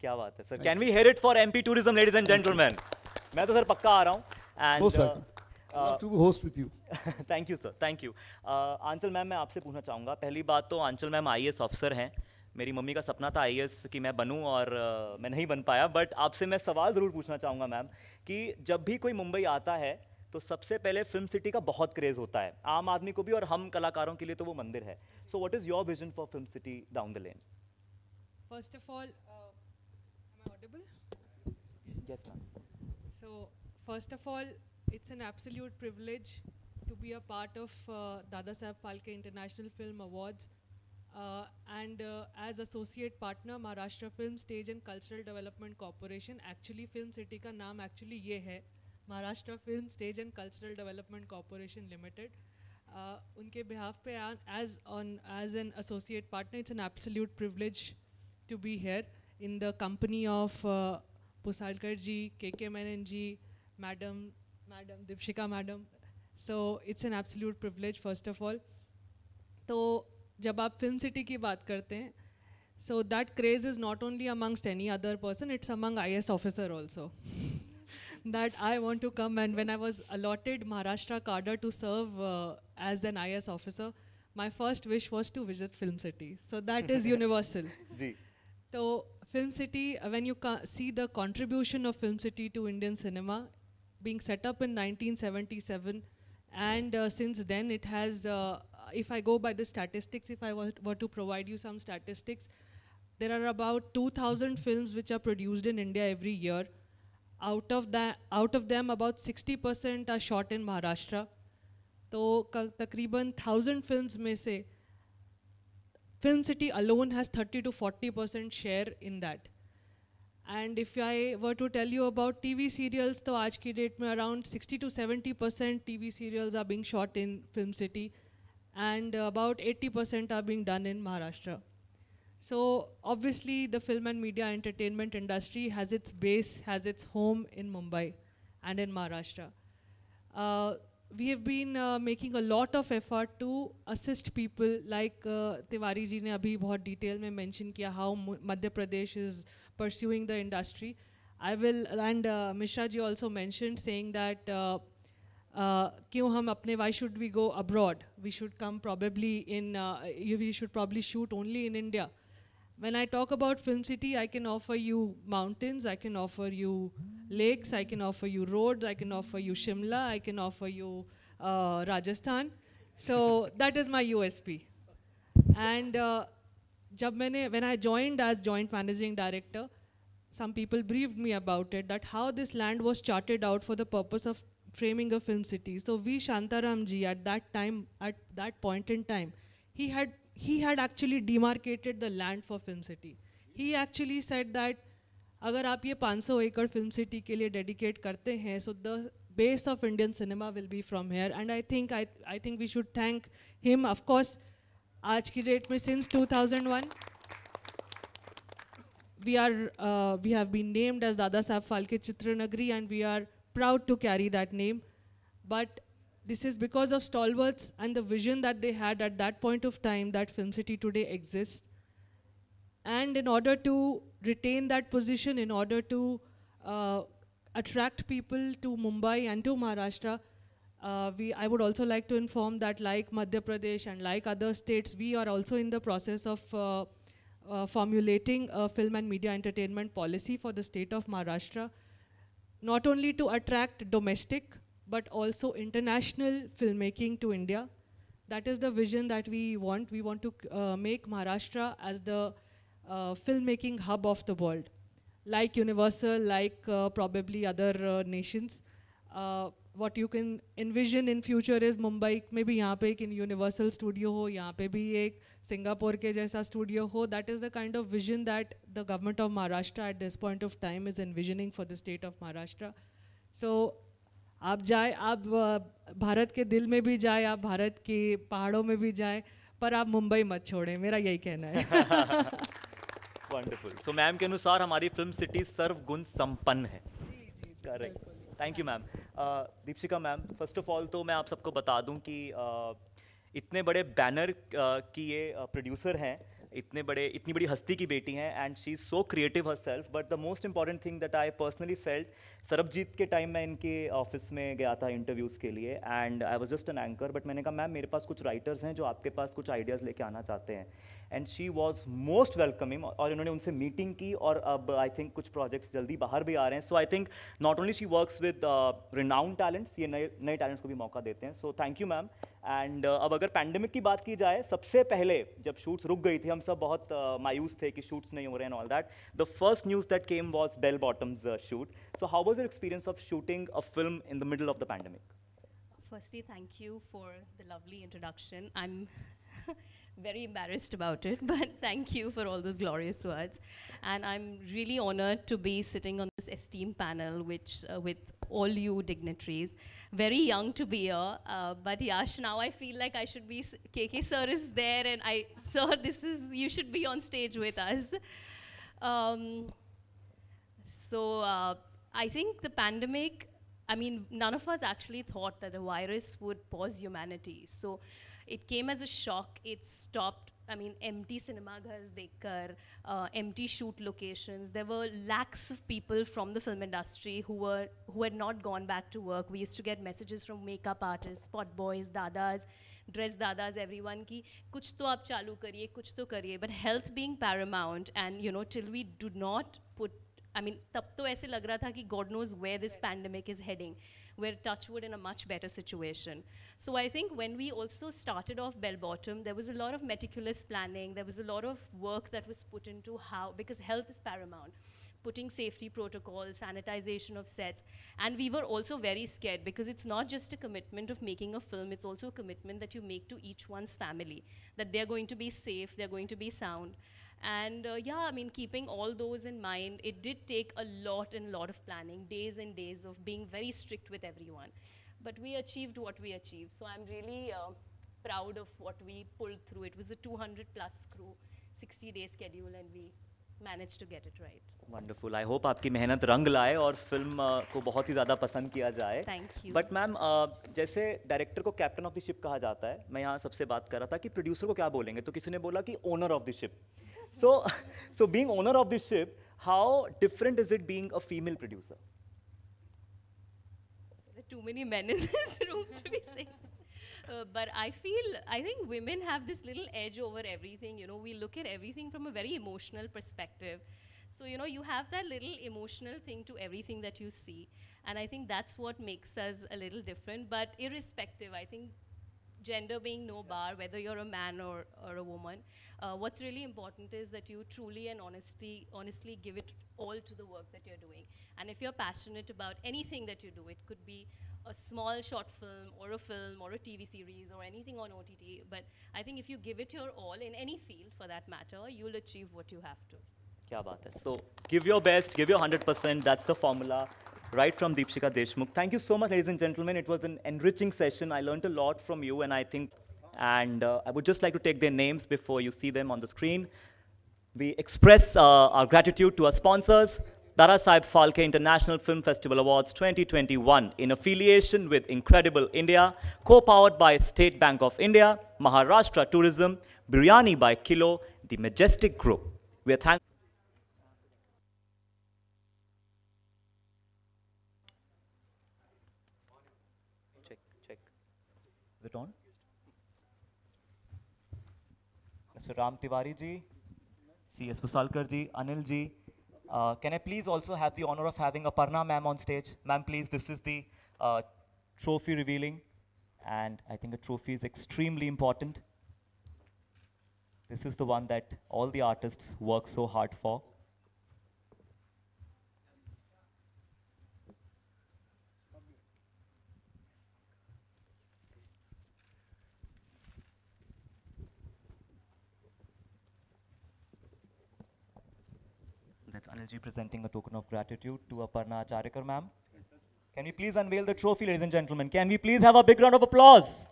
क्या बात है sir, can we hear it for MP tourism ladies and gentleman. मैं तो सर पक्का आ रहा हूँ and love to host with you. Thank you sir, thank you. Aanchal ma'am, मैं आपसे पूछना चाहूँगा, पहली बात तो आंचल मैम आईएएस ऑफिसर हैं। मेरी मम्मी का सपना था आईएएस कि मैं बनूं और मैं नहीं बन पाया, बट आपसे मैं सवाल ज़रूर पूछना चाहूँगा मैम कि जब भी कोई मुंबई आता है तो सबसे पहले फिल्म सिटी का बहुत क्रेज़ होता है, आम आदमी को भी और हम कलाकारों के लिए तो वो मंदिर है। So what is your vision for film city down the lane? First of all, am I audible? Yes ma'am. So, first of all, it's an absolute privilege to be a part of Dada Saheb Phalke International Film Awards. And as associate partner, Maharashtra Film Stage and Cultural Development Corporation. Actually, Film City का नाम actually ये है, Maharashtra Film Stage and Cultural Development Corporation Limited. उनके behalf पे as an associate partner, it's an absolute privilege to be here in the company of Pusalkar ji, KK Menon ji, Madam Dipshika Madam. So it's an absolute privilege first of all. तो जब आप film city की बात करते हैं, so that craze is not only amongst any other person, it's among IS officer also. That I want to come, and when I was allotted Maharashtra cadre to serve as an IS officer, my first wish was to visit Film City. So that is universal. Ji. So Film City, when you see the contribution of Film City to Indian cinema, being set up in 1977, and since then it has, if I go by the statistics, if I were to provide you some statistics, there are about 2,000 films which are produced in India every year. Out of them, about 60% are shot in Maharashtra. तो तकरीबन 1,000 films में से Film City alone has 30 to 40% share in that. And if I were to tell you about TV serials, तो आज की date में around 60 to 70% TV serials are being shot in Film City, and about 80% are being done in Maharashtra. So obviously the film and media entertainment industry has its base, has its home in Mumbai and in Maharashtra. We have been making a lot of effort to assist people, like Tiwari ji ne abhi bahut detail mein mention kiya how Madhya Pradesh is pursuing the industry. I will, and Mishra ji also mentioned saying that kyun hum apne, why should we go abroad? We should come probably in, we should probably shoot only in India. When I talk about Film City, I can offer you mountains, I can offer you lakes, I can offer you roads, I can offer you Shimla, I can offer you Rajasthan. So that is my USP. And when I joined as joint managing director, some people briefed me about it, that how this land was charted out for the purpose of framing a film city. So V. Shantaram ji at that point in time, he had actually demarcated the land for Film City. He actually said that अगर आप ये 500 एकड़ film city के लिए dedicate करते हैं, so the base of Indian cinema will be from here. And I think we should thank him. Of course, आज की डेट में since 2001, we have been named as Dada Saheb Phalke Chitranagari, and we are proud to carry that name. But this is because of stalwarts and the vision that they had at that point of time that Film City today exists. And in order to retain that position, in order to attract people to Mumbai and to Maharashtra, I would also like to inform that, like Madhya Pradesh and like other states, we are also in the process of formulating a film and media entertainment policy for the state of Maharashtra, not only to attract domestic, but also international filmmaking to India. That is the vision that we want. We want to make Maharashtra as the filmmaking hub of the world, like Universal, like probably other nations. What you can envision in future is Mumbai में भी यहाँ पे एक Universal studio हो, यहाँ पे भी एक Singapore के जैसा studio हो. That is the kind of vision that the government of Maharashtra at this point of time is envisioning for the state of Maharashtra. So आप जाए, आप भारत के दिल में भी जाए, आप भारत के पहाड़ों में भी जाए, पर आप मुंबई मत छोड़ें, मेरा यही कहना है. वंडरफुल. सो मैम के अनुसार हमारी फिल्म सिटी सर्वगुण संपन्न है. Correct. Thank you ma'am. Deepshikha ma'am, first of all तो मैं आप सबको बता दूं कि इतने बड़े बैनर की ये प्रोड्यूसर हैं, इतनी बड़ी हस्ती की बेटी हैं and she is so creative her self. But the most important thing that I personally felt, Sarabjit के टाइम मैं इनके ऑफिस में गया था इंटरव्यूज़ के लिए and I was just an anchor. But मैंने कहा मैम मेरे पास कुछ राइटर्स हैं जो आपके पास कुछ आइडियाज़ लेके आना चाहते हैं. And she was most welcoming और इन्होंने उनसे मीटिंग की और अब आई थिंक कुछ प्रोजेक्ट्स जल्दी बाहर भी आ रहे हैं. So I think not only she works with renowned talents, ये नए नए टैलेंट्स को भी मौका देते हैं. So thank you ma'am. And अब अगर पैंडेमिक की बात की जाए, सबसे पहले जब शूट्स रुक गई थी हम सब बहुत मायूस थे कि शूट्स नहीं हो रहे हैं all that. The first news that came was Bell Bottom's shoot. So how was your experience of shooting a film in the middle of the pandemic? Firstly, thank you for the lovely introduction. I'm very embarrassed about it, but thank you for all those glorious words. And I'm really honored to be sitting on this esteemed panel, which with all you dignitaries. Very young to be here, but Yash, now I feel like I should be. KK sir is there, and sir, you should be on stage with us. Um, I think the pandemic. I mean, none of us actually thought that a virus would pause humanity. So it came as a shock. It stopped, I mean, empty cinema ghars dekhkar, empty shoot locations. There were lakhs of people from the film industry who had not gone back to work. We used to get messages from makeup artists, spot boys, dadas, dress dadas, everyone ki, kuch to aap chalu kariye, kuch to kariye. But health being paramount, and till we do not put, I mean, तब तो ऐसे लग रहा था कि God knows where this pandemic is heading. We're touchwood in a much better situation. So I think when we also started off Bell Bottom, there was a lot of meticulous planning. There was a lot of work that was put into because health is paramount. Putting safety protocols, sanitization of sets. And we were also very scared because it's not just a commitment of making a film, it's also a commitment that you make to each one's family, that they're going to be safe, they're going to be sound. And yeah, I mean, keeping all those in mind, it did take a lot of planning, days and days of being very strict with everyone. But we achieved what we achieved. So I'm really proud of what we pulled through. It was a 200 plus crew, 60-day schedule, and we managed to get it right. Wonderful. I hope आपकी मेहनत रंग लाए और film को बहुत ही ज़्यादा पसंद किया जाए. Thank you. बट मैम, जैसे डायरेक्टर को कैप्टन ऑफ द शिप कहा जाता है, मैं यहाँ सबसे बात कर रहा था कि प्रोड्यूसर को क्या बोलेंगे, तो किसी ने बोला कि owner of the ship. So being owner of the ship, how different is it being a female producer? There are too many men in this room to be saying this. But I think women have this little edge over everything. We look at everything from a very emotional perspective. So, you have that little emotional thing to everything that you see. And I think that's what makes us a little different. But irrespective, I think gender being no bar, whether you're a man or a woman, what's really important is that you truly and honestly give it all to the work that you're doing. And if you're passionate about anything that you do, it could be a small short film or a TV series or anything on OTT, but I think if you give it your all in any field for that matter, you'll achieve what you have to. क्या बात है. So give your best, give your 100%. That's the formula. Right from Deepshika Deshmukh. Thank you so much, ladies and gentlemen. It was an enriching session. I learned a lot from you, and I would just like to take their names before you see them on the screen. We express our gratitude to our sponsors, Dara Saheb Phalke International Film Festival Awards 2021, in affiliation with Incredible India, co-powered by State Bank of India, Maharashtra Tourism, Biryani by Kilo, the Majestic Group. We are thankful. Check. Is it on? Mr. Ram Tiwari ji, C.S. Pusalkar ji, Anil ji. Can I please also have the honor of having Aparna ma'am on stage? Ma'am, please, this is the trophy revealing. And I think the trophy is extremely important. This is the one that all the artists work so hard for. That's Anilji presenting a token of gratitude to Aparna Acharikar ma'am. Can we please unveil the trophy, ladies and gentlemen? Can we please have a big round of applause?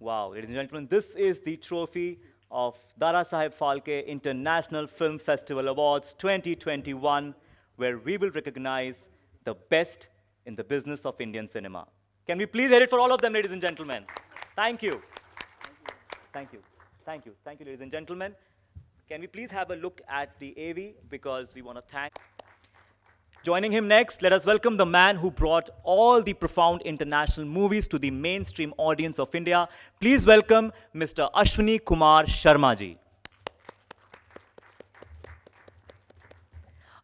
Wow, ladies and gentlemen, this is the trophy of Dara Saheb Phalke International Film Festival Awards 2021, where we will recognize the best in the business of Indian cinema. Can we please hear it for all of them, ladies and gentlemen? Thank you. Thank you. Thank you. Thank you, ladies and gentlemen. Can we please have a look at the AV, because we want to thank. Joining him next, let us welcome the man who brought all the profound international movies to the mainstream audience of India. Please welcome Mr. Ashwini Kumar Sharma ji.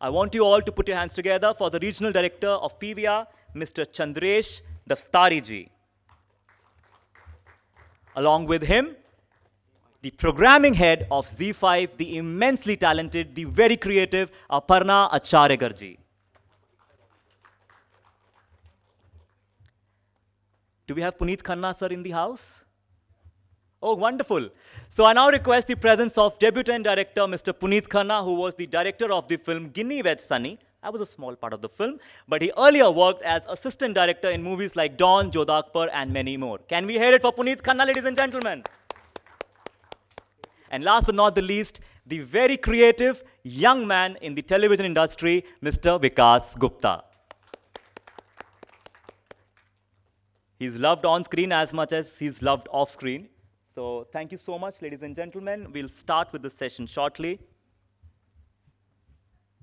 I want you all to put your hands together for the Regional Director of PVR, Mr. Chandresh Daftari ji. Along with him, the programming head of ZEE5, the immensely talented, the very creative Aparna Acharyagar ji. Do we have Puneet Khanna sir in the house? Oh, wonderful. So I now request the presence of debutant director Mr. Puneet Khanna, who was the director of the film Ginni Ved Sunny. I was a small part of the film, but he earlier worked as assistant director in movies like Dawn, Jodha Akbar, and many more. Can we hear it for Puneet Khanna, ladies and gentlemen? And last but not the least, the very creative young man in the television industry, Mr. Vikas Gupta. He's loved on screen as much as he's loved off screen. So thank you so much, ladies and gentlemen. We'll start with the session shortly. You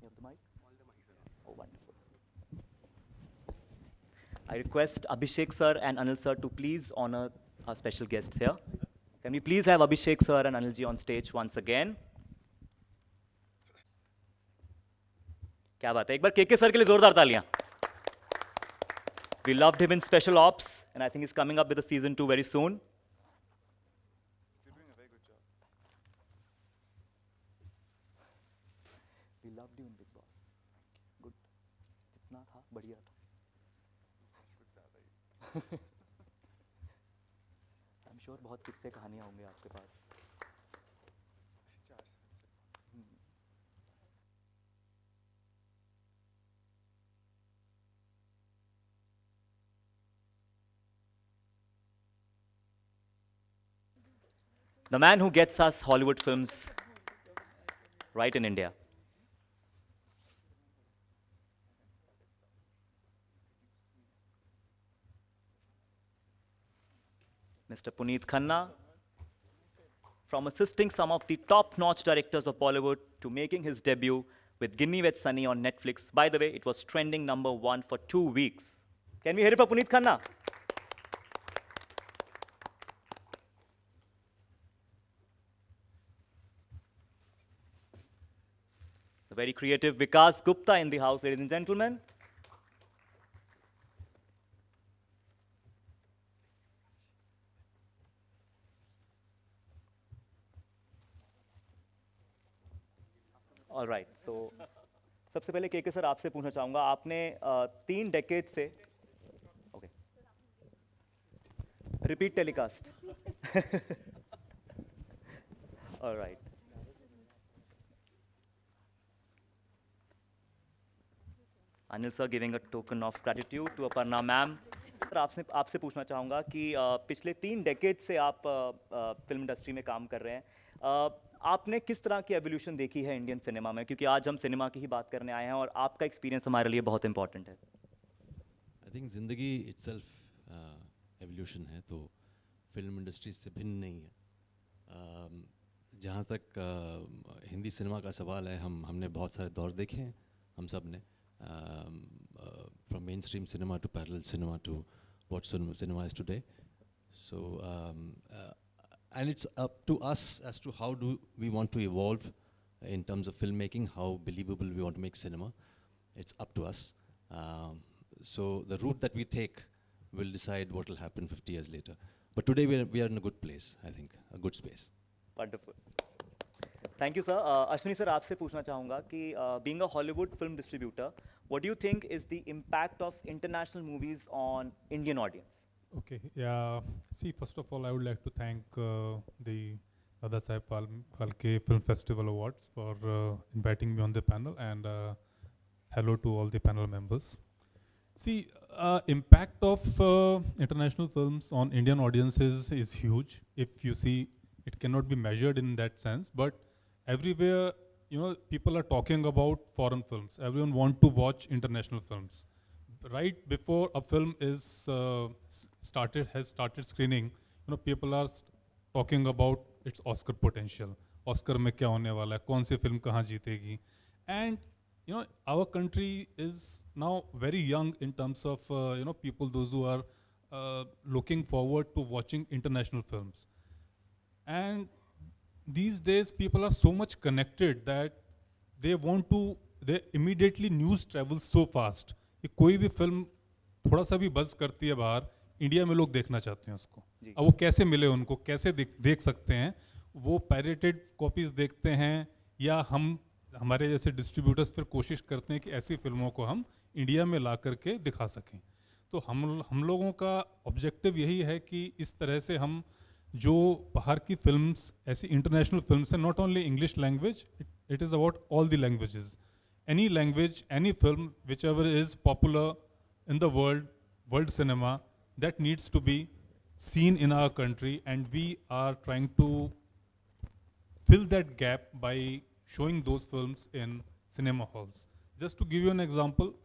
have the mic? Oh, wonderful. I request Abhishek sir and Anil sir to please honor our special guests here. Can we please have Abhishek sir and Anil ji on stage once again? क्या बात है, एक बार KK sir के लिए जोरदार तालियां. We loved him in Special Ops, and I think he's coming up with a season 2 very soon. You're doing a very good job. We loved you in Big Boss. Good. कितना था? बढ़िया था. कुछ ज़्यादा ही. I'm sure बहुत किस्से कहानियाँ होंगे आपके पास. 4 साल से. The man who gets us Hollywood films right in India. Mr. Puneet Khanna, from assisting some of the top-notch directors of Bollywood to making his debut with Ginni Ved Sunny on Netflix. By the way, it was trending #1 for 2 weeks. Can we hear it for Puneet Khanna? The very creative Vikas Gupta in the house, ladies and gentlemen. All right, so सबसे पहले KK sir आपसे पूछना चाहूँगा, आपने 3 decade से, okay, repeat telecast. All right. Anil sir giving a token of gratitude to Aparna ma'am. Sir आपसे पूछना चाहूँगा कि पिछले 3 डेकेड से आप फिल्म इंडस्ट्री में काम कर रहे हैं. आपने किस तरह की एवोल्यूशन देखी है इंडियन सिनेमा में, क्योंकि आज हम सिनेमा की ही बात करने आए हैं और आपका एक्सपीरियंस हमारे लिए बहुत इंपॉर्टेंट है. आई थिंक ज़िंदगी इट्सेल्फ एवोल्यूशन है, तो फिल्म इंडस्ट्री से भिन्न नहीं है. जहाँ तक हिंदी सिनेमा का सवाल है, हमने बहुत सारे दौर देखे हैं, हम सब ने, from mainstream cinema to parallel cinema to what cinema is today. So, and it's up to us as to how do we want to evolve in terms of filmmaking, how believable we want to make cinema. It's up to us. So the route that we take will decide what will happen 50 years later. But today we are in a good place, I think, a good space. Wonderful. Thank you, sir. Ashwini sir, आपसे पूछना चाहूँगा कि being a Hollywood film distributor, what do you think is the impact of international movies on Indian audience? Okay, yeah. See, first of all, I would like to thank the Dada Saheb Phalke Film Festival Awards for inviting me on the panel, and hello to all the panel members. See, impact of international films on Indian audiences is huge. If you see, it cannot be measured in that sense. But everywhere, people are talking about foreign films. Everyone want to watch international films. Right before a film is has started screening, people are talking about its Oscar potential. Oscar में क्या होने वाला है? कौन सी film कहाँ जीतेगी? And our country is now very young in terms of people, those who are looking forward to watching international films. And these days people are so much connected that they immediately news travels so fast कि कोई भी film थोड़ा सा भी buzz करती है बाहर, India में लोग देखना चाहते हैं उसको. अब वो कैसे मिले उनको, कैसे देख सकते हैं? वो पायरेटेड कॉपीज़ देखते हैं, या हमारे जैसे डिस्ट्रीब्यूटर्स फिर कोशिश करते हैं कि ऐसी फिल्मों को हम इंडिया में ला करके दिखा सकें. तो हम लोगों का ऑब्जेक्टिव यही है कि इस तरह से हम जो बाहर की फिल्म्स, ऐसी इंटरनेशनल फिल्म्स हैं, not only English language, it is about all the languages. Any language, any film, whichever is popular in the world cinema, that needs to be seen in our country, and we are trying to fill that gap by showing those films in cinema halls. Just to give you an example,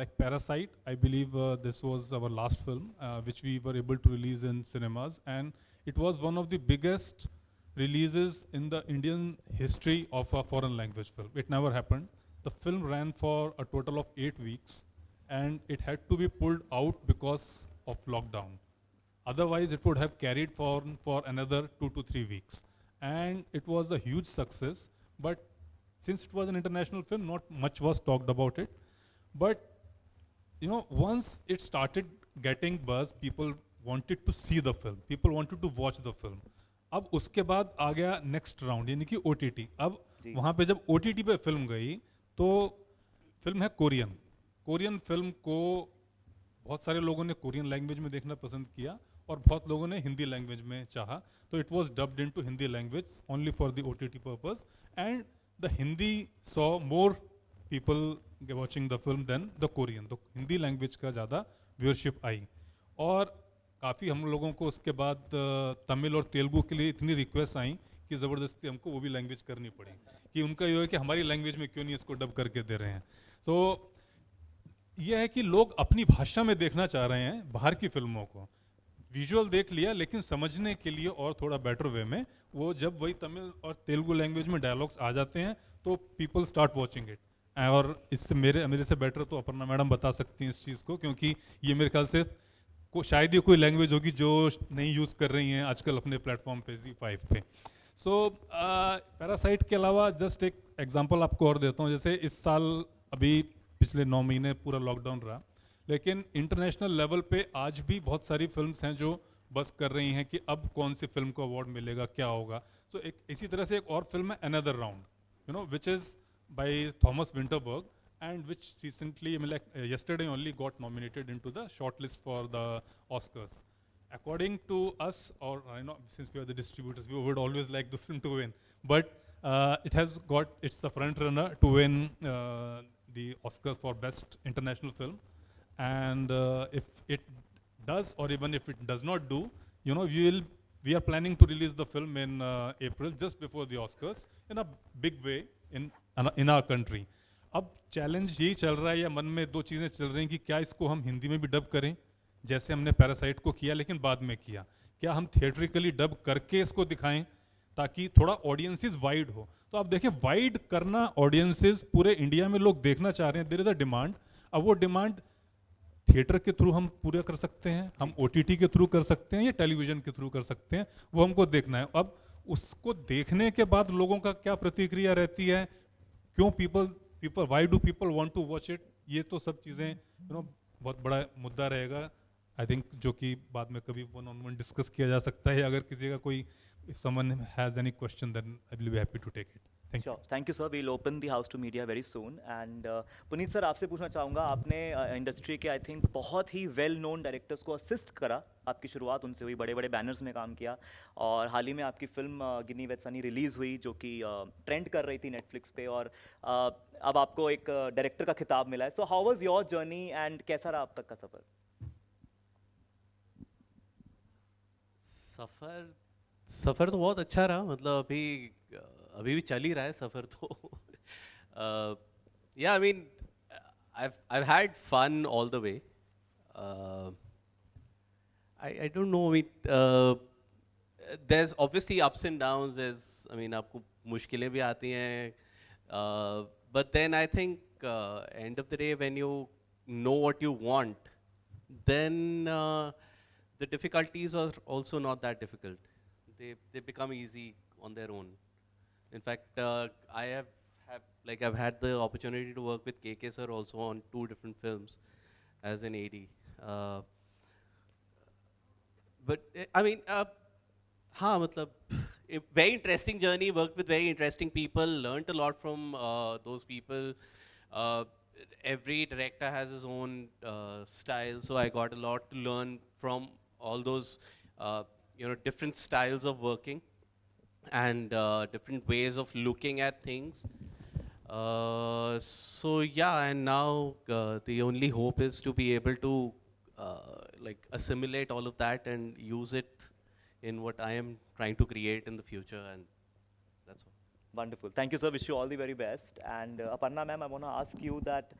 like Parasite, I believe this was our last film, which we were able to release in cinemas, and it was one of the biggest releases in the Indian history of a foreign language film. It never happened. The film ran for a total of 8 weeks, and it had to be pulled out because of lockdown. Otherwise, it would have carried for another 2 to 3 weeks. And it was a huge success, but since it was an international film, not much was talked about it. But, once it started getting buzz, people wanted to see the film. People wanted to watch the film. अब उसके बाद आ गया next round, यानी कि OTT. अब वहाँ पे जब OTT पे फिल्म गई, तो फिल्म है कोरियन फिल्म को बहुत सारे लोगों ने कोरियन लैंग्वेज में देखना पसंद किया, और बहुत लोगों ने हिंदी लैंग्वेज में चाहा. तो it was dubbed into Hindi language only for the OTT purpose, and the Hindi saw more people watching the film then the Korean. तो हिंदी लैंग्वेज का ज़्यादा व्यूअरशिप आई, और काफ़ी हम लोगों को उसके बाद तमिल और तेलुगु के लिए इतनी रिक्वेस्ट आई कि ज़बरदस्ती हमको वो भी लैंग्वेज करनी पड़ी, कि उनका ये है कि हमारी लैंग्वेज में क्यों नहीं इसको डब करके दे रहे हैं. तो ये है कि लोग अपनी भाषा में देखना चाह रहे हैं बाहर की फिल्मों को. विजुअल देख लिया, लेकिन समझने के लिए और थोड़ा बेटर वे में, वो जब वही तमिल और तेलुगु लैंग्वेज में डायलॉग्स आ जाते हैं तो पीपल स्टार्ट वॉचिंग इट. और इससे मेरे से बेटर तो अपर्णा मैडम बता सकती हैं इस चीज़ को, क्योंकि ये मेरे ख्याल से शायद ये कोई लैंग्वेज होगी जो नहीं यूज़ कर रही हैं आजकल अपने प्लेटफॉर्म पे ZEE5 पे. सो पैरासाइट के अलावा जस्ट एक एग्जांपल आपको और देता हूँ. जैसे इस साल अभी पिछले 9 महीने पूरा लॉकडाउन रहा, लेकिन इंटरनेशनल लेवल पे आज भी बहुत सारी फिल्म्स हैं जो बस कर रही हैं कि अब कौन सी फिल्म को अवार्ड मिलेगा, क्या होगा. तो एक इसी तरह से एक और फिल्म है another round, which is by Thomas Vinterberg, and which recently, yesterday only got nominated into the shortlist for the Oscars. According to us, or since we are the distributors, we would always like the film to win, but it's the front runner to win the Oscars for Best International Film. And if it does, or even if it does not do, we are planning to release the film in April, just before the Oscars, in a big way in our country. अब challenge यही चल रहा है, या मन में 2 चीज़ें चल रही हैं कि क्या इसको हम हिंदी में भी डब करें, जैसे हमने पैरासाइट को किया लेकिन बाद में किया. क्या हम थिएट्रिकली डब करके इसको दिखाएं ताकि थोड़ा ऑडियंसेस वाइड हो. तो आप देखें, वाइड करना ऑडियंसेस पूरे इंडिया में लोग देखना चाह रहे हैं, देयर इज़ अ डिमांड. अब वो डिमांड थिएटर के थ्रू हम पूरा कर सकते हैं, हम OTT के थ्रू कर सकते हैं, या टेलीविज़न के थ्रू कर सकते हैं, वो हमको देखना है. अब उसको देखने के बाद लोगों का क्या प्रतिक्रिया रहती है, क्यों why do people want to watch it, ये तो सब चीज़ें बहुत बड़ा मुद्दा रहेगा. आई थिंक जो कि बाद में कभी 1-on-1 डिस्कस किया जा सकता है. अगर किसी का कोई, if someone has any question, then I will be happy to take it. Thank you. Sure. Thank you, sir. We'll open the house to media very soon. And Puneet sir, आपसे पूछना चाहूँगा, आपने इंडस्ट्री के आई थिंक बहुत ही well known directors को assist करा, आपकी शुरुआत उनसे हुई, बड़े बड़े बैनर्स में काम किया, और हाल ही में आपकी film Guinea with Sunny release हुई, जो कि ट्रेंड कर रही थी नेटफ्लिक्स पे, और अब आपको एक डायरेक्टर का खिताब मिला है. So how was your journey and कैसा रहा अब तक का सफ़र? सफ़र तो बहुत अच्छा रहा, मतलब अभी भी चल ही रहा है सफ़र तो या I mean I've had fun all the way. I don't know, I mean, there's obviously ups and downs, I mean, आपको मुश्किलें भी आती हैं, but then I think end of the day when you know what you want, then the difficulties are also not that difficult. They become easy on their own. In fact, I've had the opportunity to work with KK sir also on 2 different films as an AD. But I mean, हाँ, मतलब a very interesting journey. Worked with very interesting people. Learned a lot from those people. Every director has his own style, so I got a lot to learn from all those different styles of working and different ways of looking at things. So yeah, and now the only hope is to be able to like assimilate all of that and use it in what I am trying to create in the future, and that's all. Wonderful. Thank you, sir. Wish you all the very best. And Aparna ma'am, I want to ask you that